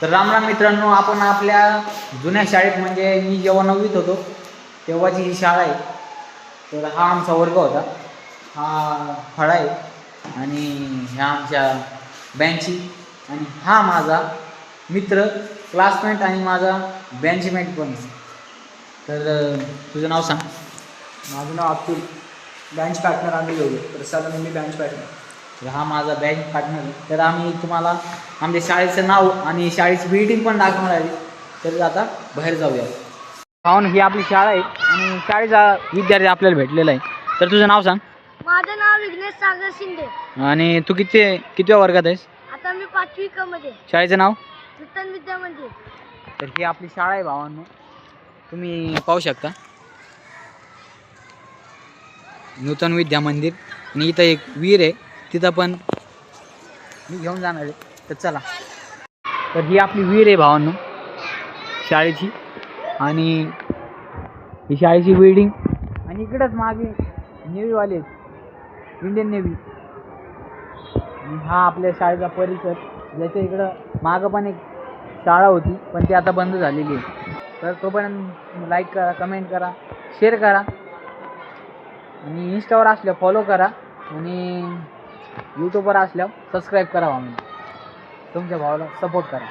तर राम राम मित्रांनो, आपण आपल्या जुन्या शाळेत म्हणजे मी जेव्हा 9वीत होतो तेव्हाची ही शाळा आहे. तर हा आमचा वर्ग होता, हा फळा आहे आणि ह्या आमच्या बँची आणि हा माझा मित्र क्लासमेट आणि माझा बँचमेट पण. तर तुझं नाव सांग. माझं नाव अब्दुल. बँच पार्टनर आम्ही घेऊ प्रसाद आणि मी बँच पार्टनर. तर हा माझा बँच पार्टनर आहे. तर आम्ही तुम्हाला आमच्या शाळेचं नाव आणि शाळेची बिल्डिंग पण दाखवणार आहे. तर आता बाहेर जाऊया. पाहून ही आपली शाळा आहे आणि शाळेचा विद्यार्थी आपल्याला भेटलेला आहे. तर तुझं नाव सांग. माझं नाव विघ्नेश सागर शिंदे. आणि तू कितव्या वर्गात आहेस? आता मी 5वी क मध्ये. शाळेचं नाव? नूतन विद्या मंदिर. तर ही आपली शाळा आहे भावांनो, तुम्ही पाहू शकता नूतन विद्या मंदिर. आणि इथं एक विहीर आहे, तिथं पण मी घेऊन जाणार आहे. तर चला. तर ही आपली विहीर आहे भावांनो शाळेची, आणि ही शाळेची बिल्डिंग. आणि इकडंच मागे नेव्हीवाले आहेत, इंडियन नेव्ही. आणि हा आपल्या शाळेचा परिसर, ज्याच्या इकडं मागं पण एक शाळा होती पण ती आता बंद झालेली आहे. तर तोपर्यंत लाईक करा, कमेंट करा, शेअर करा आणि इंस्टावर असल्यावर फॉलो करा आणि यूट्यूबवर असल्यावर सबस्क्राईब करा. तुमच्या भावाला सपोर्ट करा.